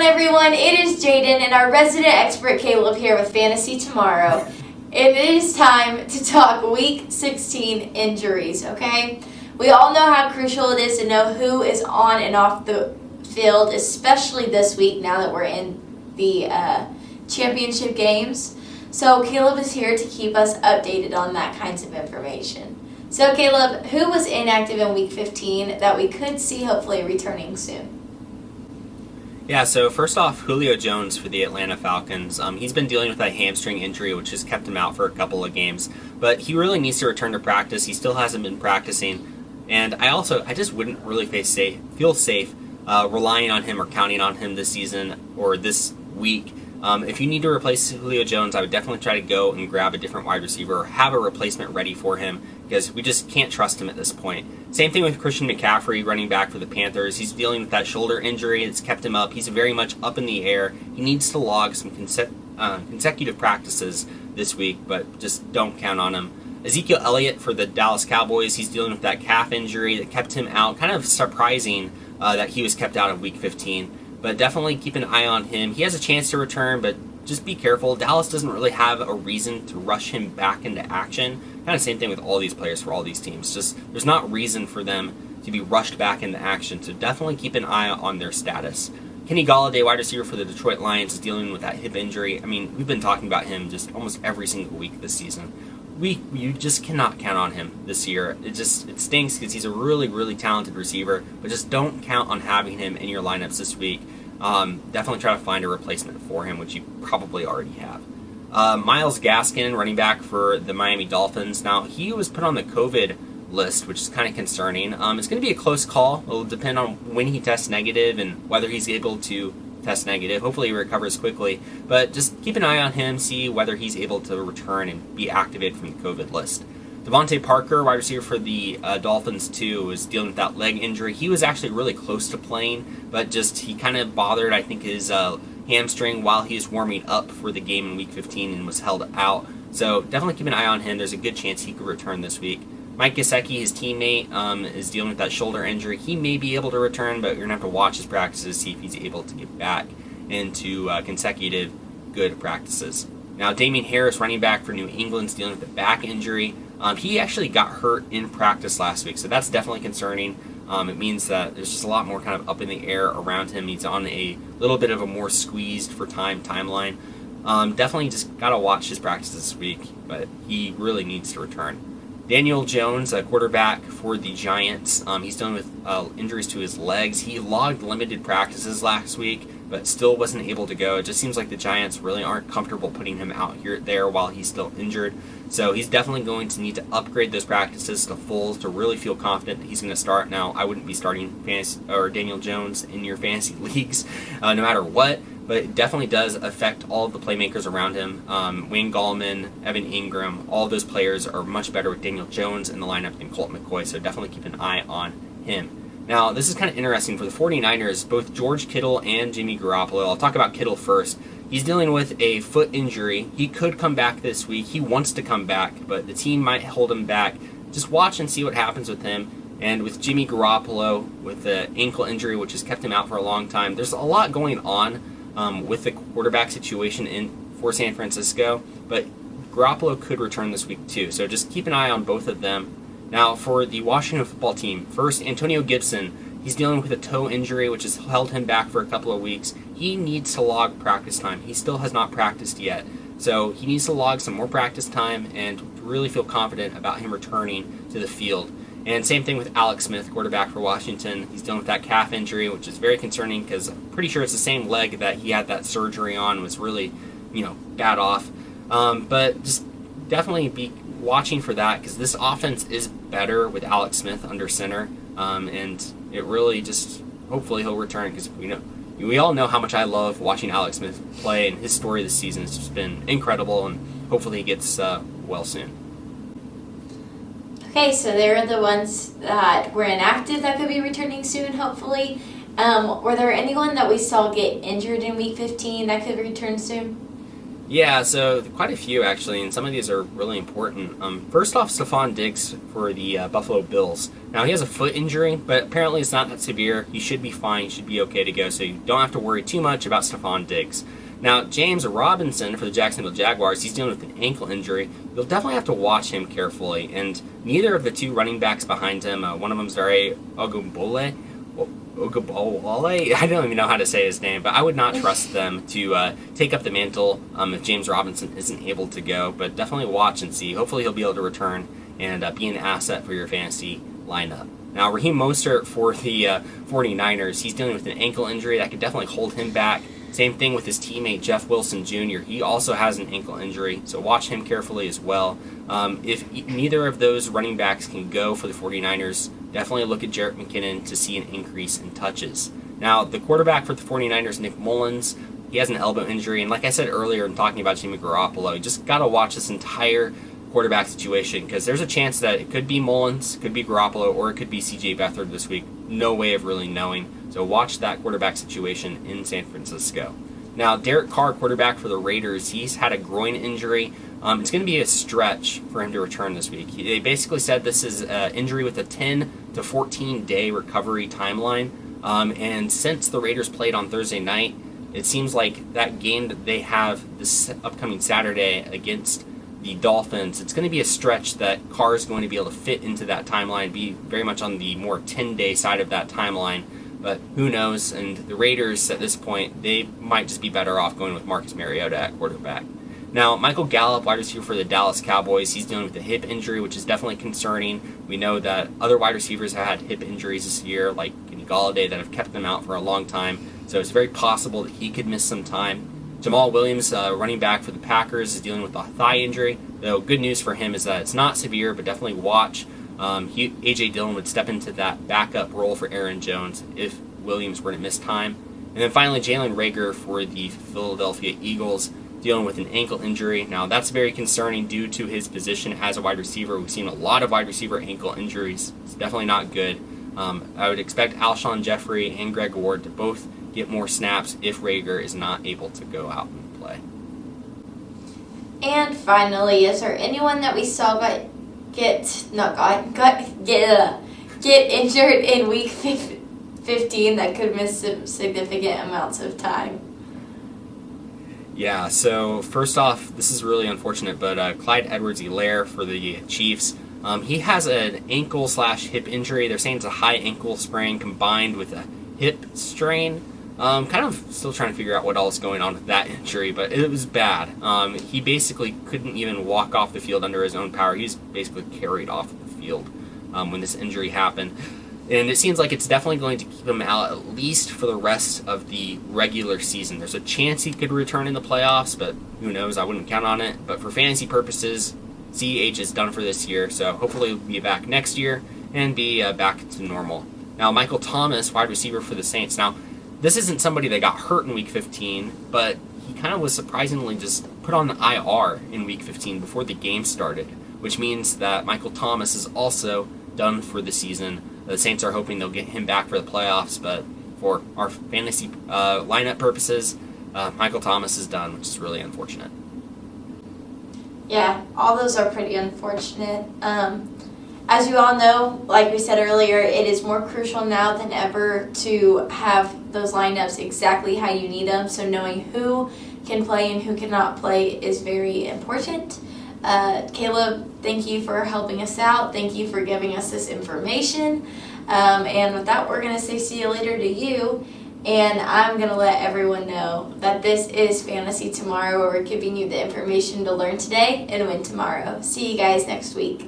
everyone, it is Jaden and our resident expert Caleb here with Fantasy Tomorrow. It is time to talk Week 16 injuries, okay? We all know how crucial it is to know who is on and off the field, especially this week now that we're in the championship games. So Caleb is here to keep us updated on that kinds of information. So Caleb, who was inactive in Week 15 that we could see hopefully returning soon? Yeah, so first off, Julio Jones for the Atlanta Falcons. He's been dealing with that hamstring injury, which has kept him out for a couple of games. But he really needs to return to practice. He still hasn't been practicing. And I just wouldn't really feel safe relying on him or counting on him this season or this week. If you need to replace Julio Jones, I would definitely try to go and grab a different wide receiver or have a replacement ready for him because we just can't trust him at this point. Same thing with Christian McCaffrey, running back for the Panthers. He's dealing with that shoulder injury that's kept him up. He's very much up in the air. He needs to log some consecutive practices this week, but just don't count on him. Ezekiel Elliot for the Dallas Cowboys, he's dealing with that calf injury that kept him out. Kind of surprising that he was kept out of Week 15. But definitely keep an eye on him. He has a chance to return, but just be careful. Dallas doesn't really have a reason to rush him back into action. Kind of same thing with all these players for all these teams. Just there's not reason for them to be rushed back into action. So definitely keep an eye on their status. Kenny Golladay, wide receiver for the Detroit Lions, is dealing with that hip injury. I mean, we've been talking about him just almost every single week this season. You just cannot count on him this year. It stinks because he's a really, really talented receiver, but just don't count on having him in your lineups this week. Definitely try to find a replacement for him, which you probably already have. Myles Gaskin, running back for the Miami Dolphins. Now, he was put on the COVID list, which is kind of concerning. It's going to be a close call. It will depend on when he tests negative and whether he's able to test negative. Hopefully he recovers quickly, but just keep an eye on him, see whether he's able to return and be activated from the COVID list. Devontae Parker, wide receiver for the Dolphins too, is dealing with that leg injury. He was actually really close to playing, but he kind of bothered, I think, his hamstring while he was warming up for the game in Week 15 and was held out. So definitely keep an eye on him. There's a good chance he could return this week. Mike Gesicki, his teammate, is dealing with that shoulder injury. He may be able to return, but you're going to have to watch his practices, see if he's able to get back into consecutive good practices. Now, Damien Harris, running back for New England, is dealing with a back injury. He actually got hurt in practice last week, so that's definitely concerning. It means that there's just a lot more kind of up in the air around him. He's on a little bit of a more squeezed for timeline. Definitely just got to watch his practice this week, but he really needs to return. Daniel Jones, a quarterback for the Giants, he's dealing with injuries to his legs. He logged limited practices last week, but still wasn't able to go. It just seems like the Giants really aren't comfortable putting him out there while he's still injured. So he's definitely going to need to upgrade those practices to full to really feel confident that he's going to start. Now, I wouldn't be starting Daniel Jones in your fantasy leagues no matter what, but it definitely does affect all of the playmakers around him. Wayne Gallman, Evan Ingram, all of those players are much better with Daniel Jones in the lineup than Colt McCoy, so definitely keep an eye on him. Now, this is kind of interesting for the 49ers, both George Kittle and Jimmy Garoppolo. I'll talk about Kittle first. He's dealing with a foot injury. He could come back this week. He wants to come back, but the team might hold him back. Just watch and see what happens with him. And with Jimmy Garoppolo, with the ankle injury, which has kept him out for a long time, there's a lot going on with the quarterback situation for San Francisco, but Garoppolo could return this week too. So just keep an eye on both of them. Now, for the Washington football team, first, Antonio Gibson. He's dealing with a toe injury, which has held him back for a couple of weeks. He needs to log practice time. He still has not practiced yet. So he needs to log some more practice time and really feel confident about him returning to the field. And same thing with Alex Smith, quarterback for Washington. He's dealing with that calf injury, which is very concerning because I'm pretty sure it's the same leg that he had that surgery on, was really, bad off. But just definitely be watching for that because this offense is better with Alex Smith under center, and it really just hopefully he'll return because we all know how much I love watching Alex Smith play, and his story this season has just been incredible, and hopefully he gets well soon. Okay, so they're the ones that were inactive that could be returning soon, hopefully. Were there anyone that we saw get injured in Week 15 that could return soon? Yeah, so quite a few actually, and some of these are really important. First off, Stephon Diggs for the Buffalo Bills. Now he has a foot injury, but apparently it's not that severe. He should be fine. He should be okay to go. So you don't have to worry too much about Stephon Diggs. Now James Robinson for the Jacksonville Jaguars, he's dealing with an ankle injury. You'll definitely have to watch him carefully. And neither of the two running backs behind him, one of them's Dare Ogunbowale. I don't even know how to say his name, but I would not trust them to take up the mantle if James Robinson isn't able to go. But definitely watch and see. Hopefully he'll be able to return and be an asset for your fantasy lineup. Now, Raheem Mostert for the 49ers, he's dealing with an ankle injury that could definitely hold him back. Same thing with his teammate Jeff Wilson Jr. He also has an ankle injury, so watch him carefully as well. If neither of those running backs can go for the 49ers, definitely look at Jerick McKinnon to see an increase in touches. Now, the quarterback for the 49ers, Nick Mullins, he has an elbow injury, and like I said earlier in talking about Jimmy Garoppolo, you just got to watch this entire quarterback situation because there's a chance that it could be Mullins, could be Garoppolo, or it could be C.J. Beathard this week. No way of really knowing. So watch that quarterback situation in San Francisco. Now, Derek Carr, quarterback for the Raiders, he's had a groin injury. It's going to be a stretch for him to return this week. They basically said this is an injury with a 10 to 14 day recovery timeline. And since the Raiders played on Thursday night, it seems like that game that they have this upcoming Saturday against the Dolphins, it's going to be a stretch that Carr is going to be able to fit into that timeline, be very much on the more 10-day side of that timeline. But who knows? And the Raiders, at this point, they might just be better off going with Marcus Mariota at quarterback. Now, Michael Gallup, wide receiver for the Dallas Cowboys, he's dealing with a hip injury, which is definitely concerning. We know that other wide receivers have had hip injuries this year, like Kenny Golladay, that have kept them out for a long time. So it's very possible that he could miss some time. Jamal Williams, running back for the Packers, is dealing with a thigh injury. Though good news for him is that it's not severe, but definitely watch. A.J. Dillon would step into that backup role for Aaron Jones if Williams were to miss time. And then finally, Jalen Reagor for the Philadelphia Eagles, dealing with an ankle injury. Now, that's very concerning due to his position as a wide receiver. We've seen a lot of wide receiver ankle injuries. It's definitely not good. I would expect Alshon Jeffrey and Greg Ward to both get more snaps if Reagor is not able to go out and play. And finally, is there anyone that we saw get injured in week 15 that could miss some significant amounts of time? Yeah, so first off, this is really unfortunate, but Clyde Edwards-Helaire for the Chiefs, he has an ankle/hip injury. They're saying it's a high ankle sprain combined with a hip strain. Kind of still trying to figure out what else is going on with that injury, but it was bad. He basically couldn't even walk off the field under his own power. He was basically carried off the field when this injury happened. And it seems like it's definitely going to keep him out at least for the rest of the regular season. There's a chance he could return in the playoffs, but who knows? I wouldn't count on it. But for fantasy purposes, CEH is done for this year, so hopefully he'll be back next year and be back to normal. Now, Michael Thomas, wide receiver for the Saints. Now, this isn't somebody that got hurt in Week 15, but he kind of was surprisingly just put on the IR in Week 15 before the game started, which means that Michael Thomas is also done for the season. The Saints are hoping they'll get him back for the playoffs, but for our fantasy lineup purposes, Michael Thomas is done, which is really unfortunate. Yeah, all those are pretty unfortunate. As you all know, like we said earlier, it is more crucial now than ever to have those lineups exactly how you need them. So knowing who can play and who cannot play is very important. Caleb, thank you for helping us out. Thank you for giving us this information. And with that, we're going to say see you later to you. And I'm going to let everyone know that this is Fantasy Tomorrow, where we're giving you the information to learn today and win tomorrow. See you guys next week.